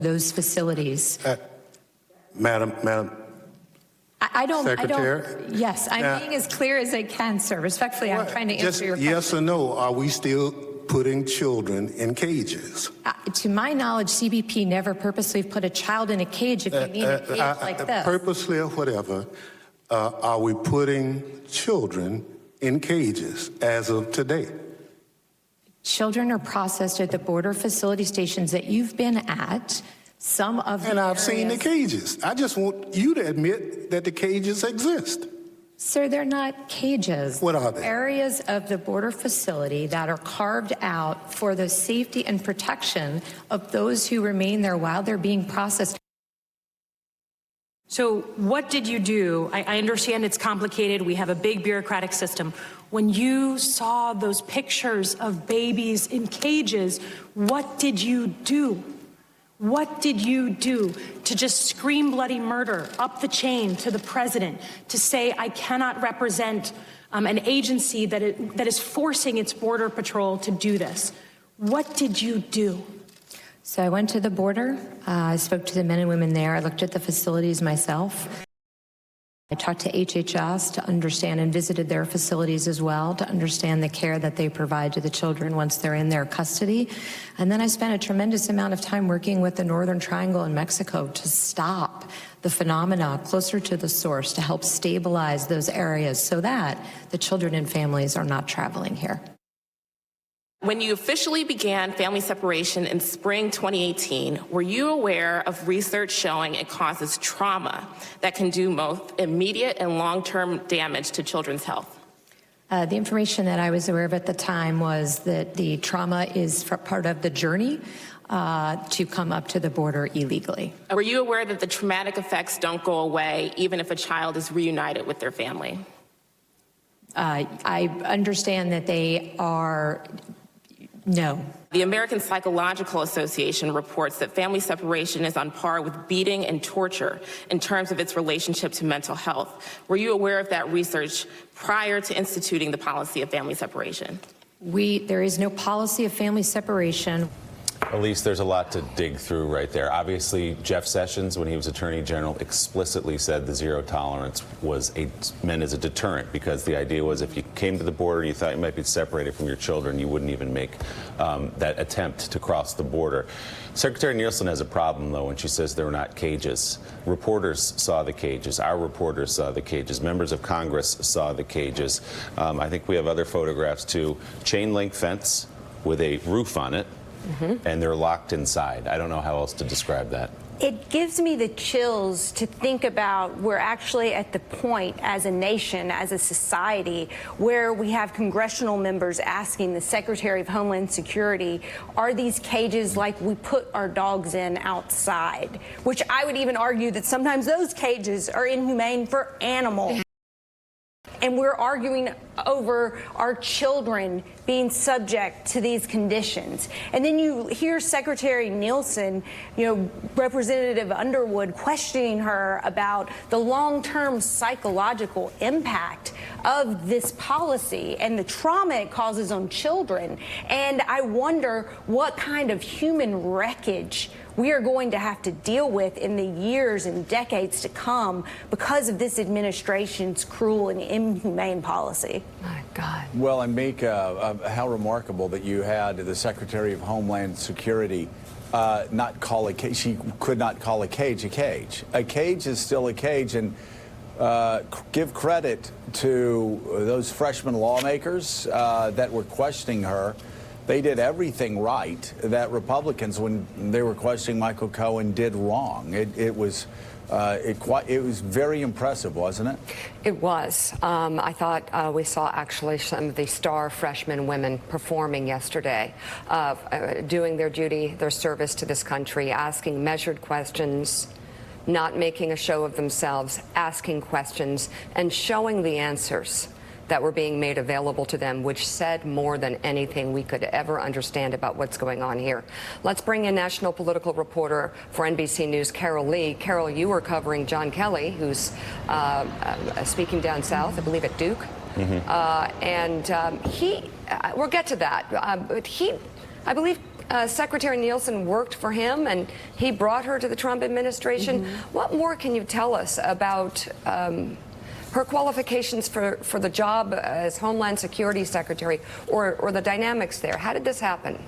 those facilities. Madam Secretary? Yes, I'm being as clear as I can, sir. Respectfully, I'm trying to answer your question. Yes or no, are we still putting children in cages? To my knowledge, CBP never purposely put a child in a cage if you mean a cage like this. Purposely or whatever, are we putting children in cages as of today? Children are processed at the border facility stations that you've been at. Some of the And I've areas, seen the cages. I just want you to admit that the cages exist. Sir, they're not cages. What are they? Areas of the border facility that are carved out for the safety and protection of those who remain there while they're being processed. So what did you do? I understand it's complicated. We have a big bureaucratic system. When you saw those pictures of babies in cages, what did you do? What did you do to just scream bloody murder up the chain to the president, to say, I cannot represent an agency that is forcing its border patrol to do this? What did you do? So I went to the border. I spoke to the men and women there. I looked at the facilities myself. I talked to HHS to understand and visited their facilities as well to understand the care that they provide to the children once they're in their custody. And then I spent a tremendous amount of time working with the Northern Triangle in Mexico to stop the phenomena closer to the source, to help stabilize those areas so that the children and families are not traveling here. When you officially began family separation in spring 2018, were you aware of research showing it causes trauma that can do both immediate and long-term damage to children's health? The information that I was aware of at the time was that the trauma is part of the journey to come up to the border illegally. Were you aware that the traumatic effects don't go away even if a child is reunited with their family? I understand that they are. No. The American Psychological Association reports that family separation is on par with beating and torture in terms of its relationship to mental health. Were you aware of that research prior to instituting the policy of family separation? There is no policy of family separation. Elise, there's a lot to dig through right there. Obviously, Jeff Sessions, when he was Attorney General, explicitly said the zero tolerance was meant as a deterrent, because the idea was if you came to the border and you thought you might be separated from your children, you wouldn't even make that attempt to cross the border. Secretary Nielsen has a problem, though, when she says there were not cages. Reporters saw the cages. Our reporters saw the cages. Members of Congress saw the cages. I think we have other photographs, too. Chain link fence with a roof on it. And they're locked inside. I don't know how else to describe that. It gives me the chills to think about we're actually at the point as a nation, as a society, where we have congressional members asking the Secretary of Homeland Security, are these cages like we put our dogs in outside? Which I would even argue that sometimes those cages are inhumane for animals. And we're arguing over our children being subject to these conditions. And then you hear Secretary Nielsen, Representative Underwood questioning her about the long-term psychological impact of this policy and the trauma it causes on children. And I wonder what kind of human wreckage we are going to have to deal with in the years and decades to come because of this administration's cruel and inhumane policy. My God. Well, and how remarkable that you had the Secretary of Homeland Security not call a cage. She could not call a cage a cage. A cage is still a cage, and give credit to those freshman lawmakers that were questioning her. They did everything right that Republicans, when they were questioning Michael Cohen, did wrong. It was very impressive, wasn't it? It was. I thought we saw actually some of the star freshman women performing yesterday, doing their duty, their service to this country, asking measured questions, not making a show of themselves, asking questions, and showing the answers that were being made available to them, which said more than anything we could ever understand about what's going on here. Let's bring in national political reporter for NBC News, Carol Lee. Carol, you were covering John Kelly, who's speaking down south, I believe at Duke. We'll get to that, but he, I believe, Secretary Nielsen worked for him, and he brought her to the Trump administration. What more can you tell us about her qualifications for the job as Homeland Security Secretary, or the dynamics there? How did this happen?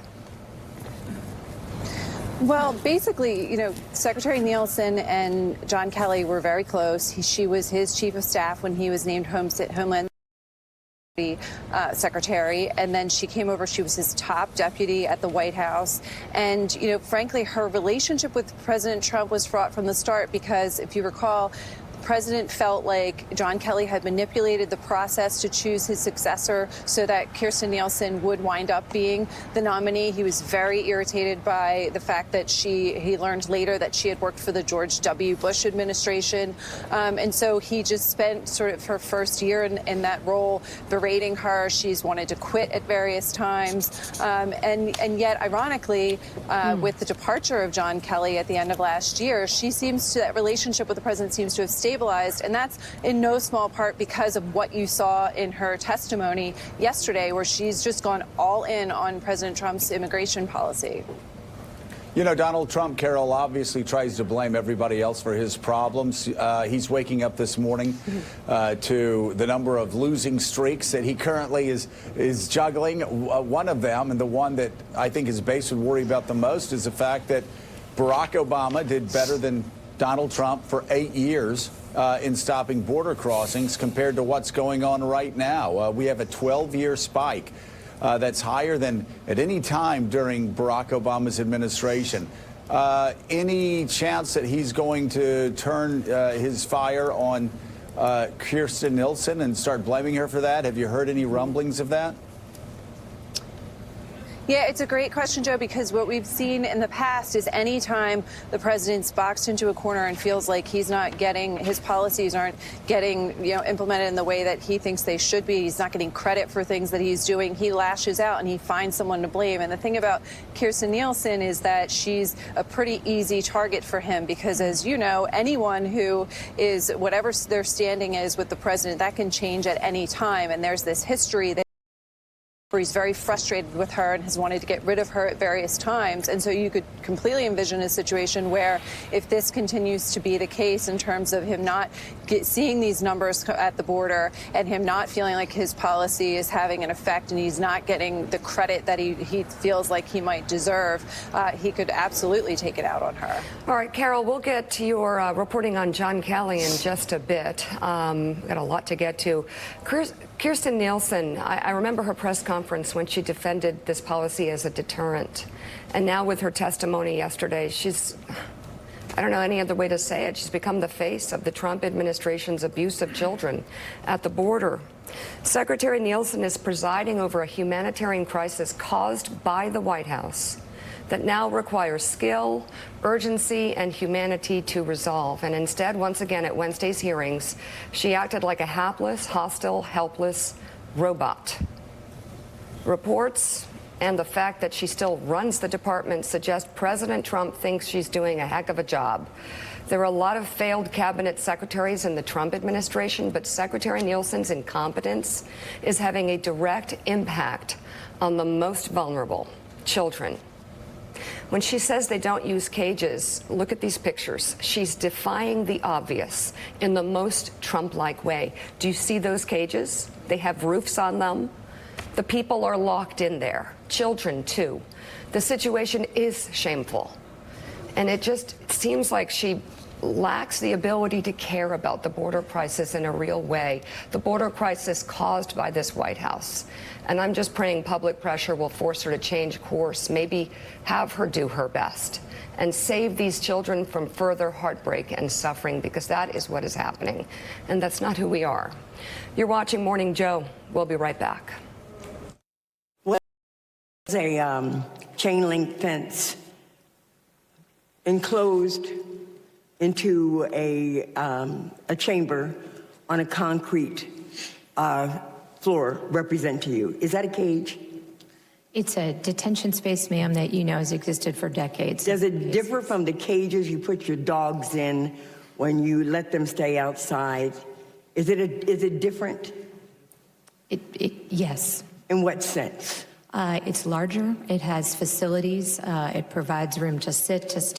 Well, basically, you know, Secretary Nielsen and John Kelly were very close. She was his chief of staff when he was named Homeland Secretary, and then she came over. She was his top deputy at the White House. And, you know, frankly, her relationship with President Trump was fraught from the start because, if you recall, the president felt like John Kelly had manipulated the process to choose his successor so that Kirstjen Nielsen would wind up being the nominee. He was very irritated by the fact that he learned later that she had worked for the George W. Bush administration. And so he just spent sort of her first year in that role berating her. She's wanted to quit at various times. And yet, ironically, with the departure of John Kelly at the end of last year, that relationship with the president seems to have stabilized. And that's in no small part because of what you saw in her testimony yesterday, where she's just gone all in on President Trump's immigration policy. You know, Donald Trump, Carol, obviously tries to blame everybody else for his problems. He's waking up this morning to the number of losing streaks that he currently is juggling. One of them, and the one that I think his base would worry about the most, is the fact that Barack Obama did better than Donald Trump for 8 years in stopping border crossings compared to what's going on right now. We have a 12-year spike that's higher than at any time during Barack Obama's administration. Any chance that he's going to turn his fire on Kirstjen Nielsen and start blaming her for that? Have you heard any rumblings of that? Yeah, it's a great question, Joe, because what we've seen in the past is any time the president's boxed into a corner and feels like his policies aren't getting, implemented in the way that he thinks they should be, he's not getting credit for things that he's doing, he lashes out and he finds someone to blame. And the thing about Kirstjen Nielsen is that she's a pretty easy target for him because, as you know, anyone who is, whatever their standing is with the president, that can change at any time. And there's this history that where he's very frustrated with her and has wanted to get rid of her at various times. And so you could completely envision a situation where if this continues to be the case in terms of him not seeing these numbers at the border and him not feeling like his policy is having an effect and he's not getting the credit that he feels like he might deserve, he could absolutely take it out on her. All right, Carol, we'll get to your reporting on John Kelly in just a bit. We've got a lot to get to. Kirstjen Nielsen, I remember her press conference when she defended this policy as a deterrent. And now with her testimony yesterday, I don't know any other way to say it, she's become the face of the Trump administration's abuse of children at the border. Secretary Nielsen is presiding over a humanitarian crisis caused by the White House that now requires skill, urgency, and humanity to resolve. And instead, once again, at Wednesday's hearings, she acted like a hapless, hostile, helpless robot. Reports and the fact that she still runs the department suggest President Trump thinks she's doing a heck of a job. There are a lot of failed cabinet secretaries in the Trump administration, but Secretary Nielsen's incompetence is having a direct impact on the most vulnerable, children. When she says they don't use cages, look at these pictures. She's defying the obvious in the most Trump-like way. Do you see those cages? They have roofs on them. The people are locked in there, children too. The situation is shameful. And it just seems like she lacks the ability to care about the border crisis in a real way, the border crisis caused by this White House. And I'm just praying public pressure will force her to change course, maybe have her do her best and save these children from further heartbreak and suffering, because that is what is happening. And that's not who we are. You're watching Morning Joe. We'll be right back. There's a chain link fence enclosed into a chamber on a concrete floor represent to you. Is that a cage? It's a detention space, ma'am, that you know has existed for decades. Does it differ from the cages you put your dogs in when you let them stay outside? Is it different? Yes. In what sense? It's larger. It has facilities. It provides room to sit, to stand.